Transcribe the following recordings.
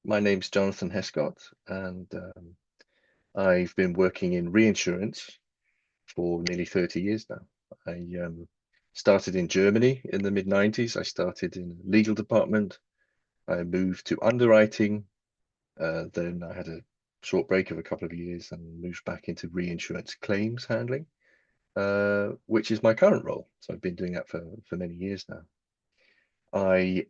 My name's Jonathan Hescott, and I've been working in reinsurance for nearly 30 years now. I started in Germany in the mid-90s. I started in a legal department. I moved to underwriting. Then I had a short break of a couple of years and moved back into reinsurance claims handling, which is my current role. So I've been doing that for many years now. I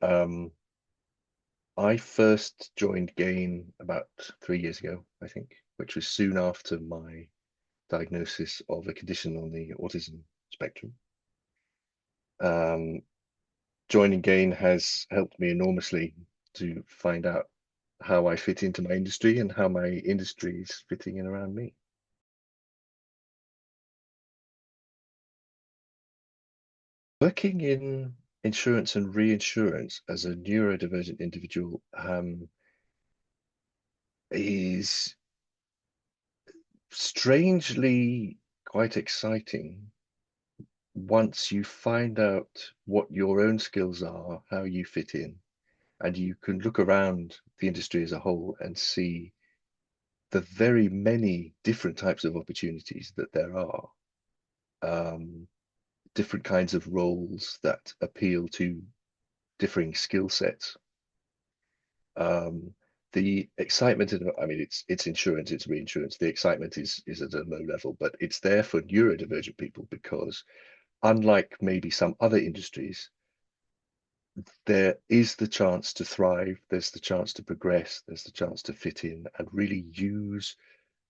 I first joined Gain about 3 years ago, I think, which was soon after my diagnosis of a condition on the autism spectrum. Um, Joining Gain has helped me enormously to find out how I fit into my industry and how my industry is fitting in around me. Working in insurance and reinsurance as a neurodivergent individual is strangely quite exciting once you find out what your own skills are, how you fit in, and you can look around the industry as a whole and see the very many different types of opportunities that there are, um, different kinds of roles that appeal to differing skill sets. Um, the excitement, I mean, it's insurance, it's reinsurance. The excitement is at a low level, but it's there for neurodivergent people because unlike maybe some other industries, there is the chance to thrive, there's the chance to progress, there's the chance to fit in and really use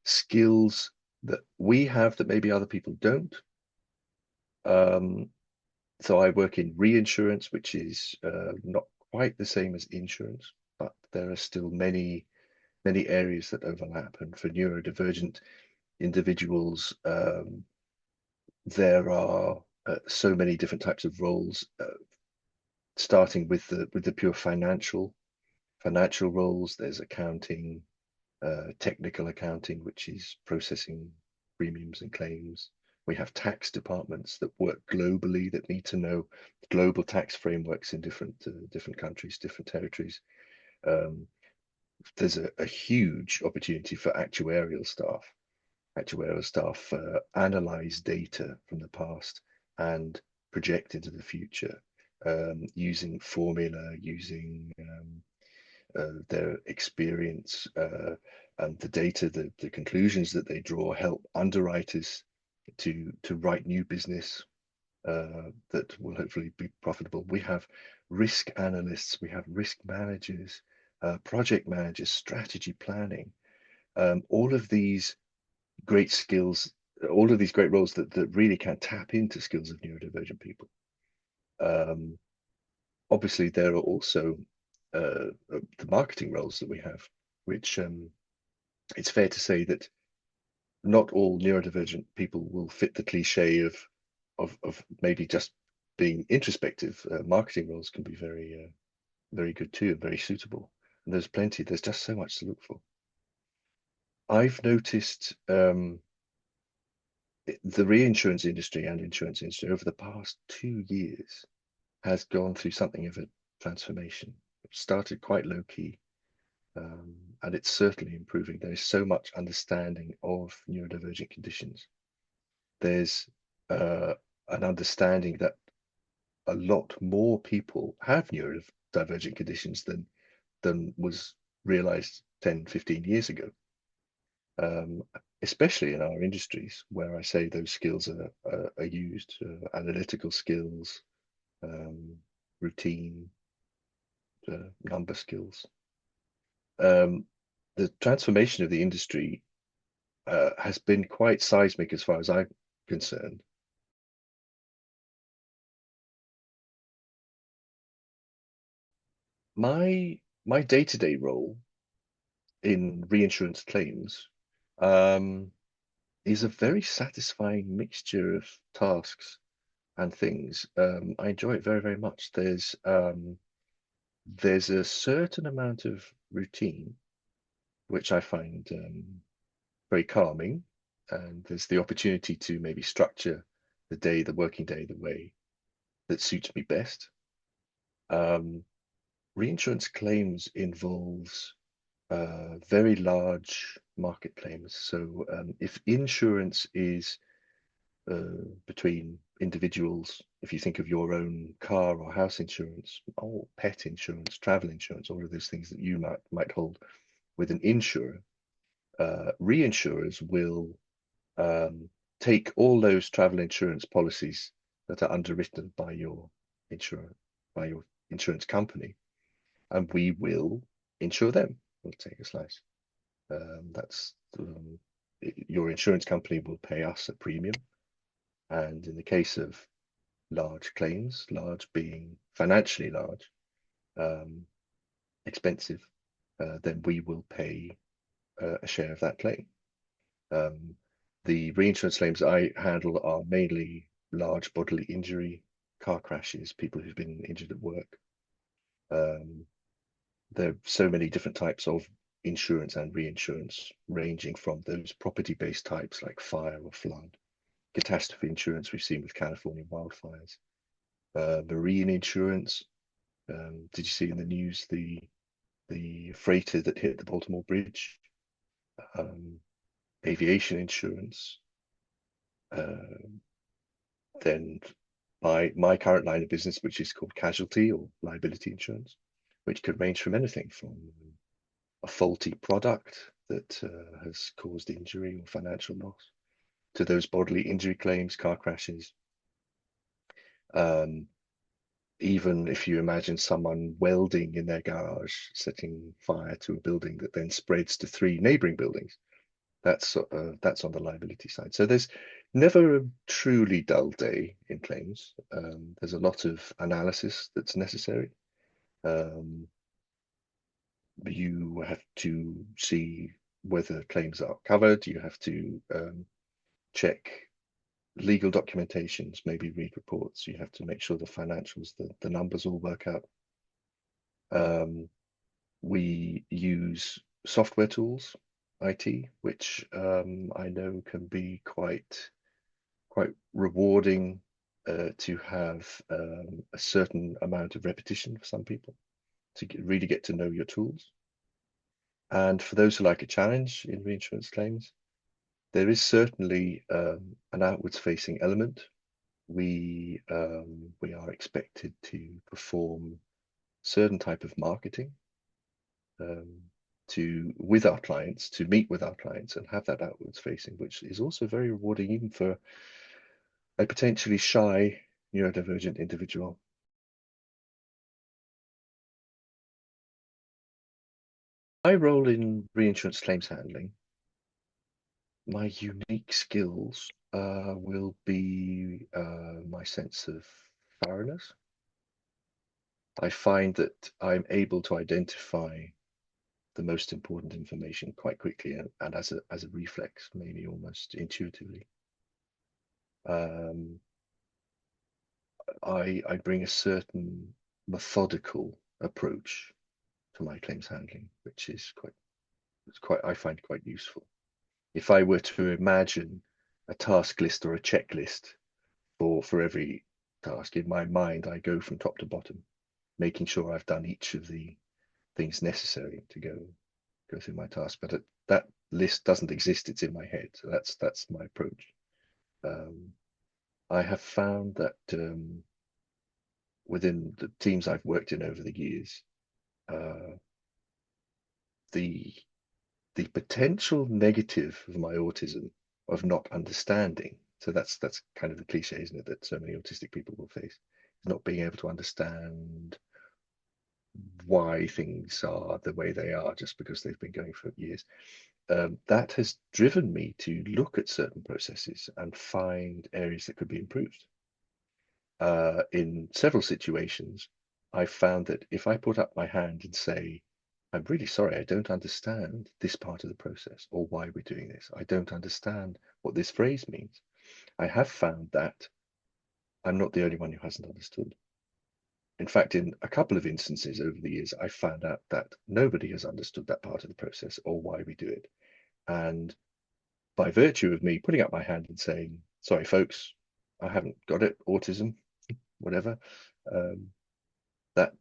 skills that we have that maybe other people don't. Um, so I work in reinsurance, which is not quite the same as insurance, but there are still many areas that overlap. And for neurodivergent individuals, there are so many different types of roles, starting with the pure financial roles. There's accounting, technical accounting, which is processing premiums and claims. We have tax departments that work globally that need to know global tax frameworks in different countries, different territories. Um, there's a huge opportunity for actuarial staff. Actuarial staff analyze data from the past and project into the future, using formula, using their experience, and the data, the conclusions that they draw help underwriters to write new business that will hopefully be profitable. We have risk analysts, we have risk managers, project managers, strategy planning, all of these great skills, all of these great roles that really can tap into skills of neurodivergent people. Um, Obviously, there are also the marketing roles that we have, which it's fair to say that not all neurodivergent people will fit the cliche of maybe just being introspective. Marketing roles can be very good too, and very suitable. And there's plenty. There's just so much to look for. I've noticed the reinsurance industry and insurance industry over the past 2 years has gone through something of a transformation. It started quite low key, and it's certainly improving. There is so much understanding of neurodivergent conditions. There's an understanding that a lot more people have neurodivergent conditions than was realized 10, 15 years ago, um, especially in our industries where I say those skills are used, analytical skills, um, routine, number skills. Um, the transformation of the industry has been quite seismic as far as I'm concerned. My day-to-day role in reinsurance claims um, is a very satisfying mixture of tasks and things. I enjoy it very much. There's a certain amount of routine which I find very calming, and there's the opportunity to maybe structure the working day, the way that suits me best. Um, Reinsurance claims involves very large market claims. So if insurance is between individuals, if you think of your own car or house insurance, or pet insurance, travel insurance, all of those things that you might hold with an insurer, reinsurers will take all those travel insurance policies that are underwritten by your insurer, by your insurance company, and we will insure them. We'll take a slice. That's your insurance company will pay us a premium, and in the case of large claims, large being financially large, expensive, then we will pay a share of that claim. The reinsurance claims I handle are mainly large bodily injury, car crashes, people who've been injured at work. There are so many different types of insurance and reinsurance, ranging from those property-based types like fire or flood, catastrophe insurance we've seen with California wildfires, marine insurance. Did you see in the news the freighter that hit the Baltimore Bridge? Aviation insurance. Then my current line of business, which is called casualty or liability insurance, which could range from anything from a faulty product that has caused injury or financial loss to those bodily injury claims, car crashes. Even if you imagine someone welding in their garage, setting fire to a building that then spreads to 3 neighboring buildings, that's on the liability side. So there's never a truly dull day in claims. There's a lot of analysis that's necessary. You have to see whether claims are covered. You have to check legal documentations, maybe read reports. You have to make sure the financials, the numbers all work out. We use software tools, IT, which I know can be quite rewarding to have a certain amount of repetition for some people to really get to know your tools. And for those who like a challenge in reinsurance claims, there is certainly an outwards facing element. We are expected to perform certain type of marketing with our clients, to meet with our clients and have that outwards facing, which is also very rewarding even for a potentially shy neurodivergent individual. My role in reinsurance claims handling, my unique skills will be my sense of thoroughness. I find that I'm able to identify the most important information quite quickly and as a reflex, maybe almost intuitively. I bring a certain methodical approach to my claims handling, which is I find quite useful. If I were to imagine a task list or a checklist for every task in my mind, I go from top to bottom, making sure I've done each of the things necessary to go through my task. But that list doesn't exist; it's in my head. So that's my approach. I have found that within the teams I've worked in over the years, the potential negative of my autism, of not understanding. So that's kind of the cliche, isn't it, that so many autistic people will face, not being able to understand why things are the way they are just because they've been going for years. That has driven me to look at certain processes and find areas that could be improved. In several situations, I found that if I put up my hand and say, I'm really sorry, I don't understand this part of the process or why we're doing this. I don't understand what this phrase means. I have found that I'm not the only one who hasn't understood. In fact, in a couple of instances over the years, I found out that nobody has understood that part of the process or why we do it. And by virtue of me putting up my hand and saying, sorry, folks, I haven't got it, autism, whatever, that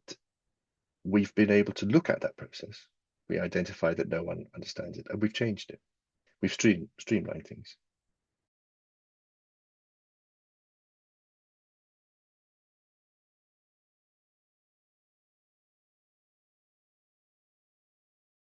we've been able to look at that process We identify that no one understands it, and we've changed it. We've streamlined things.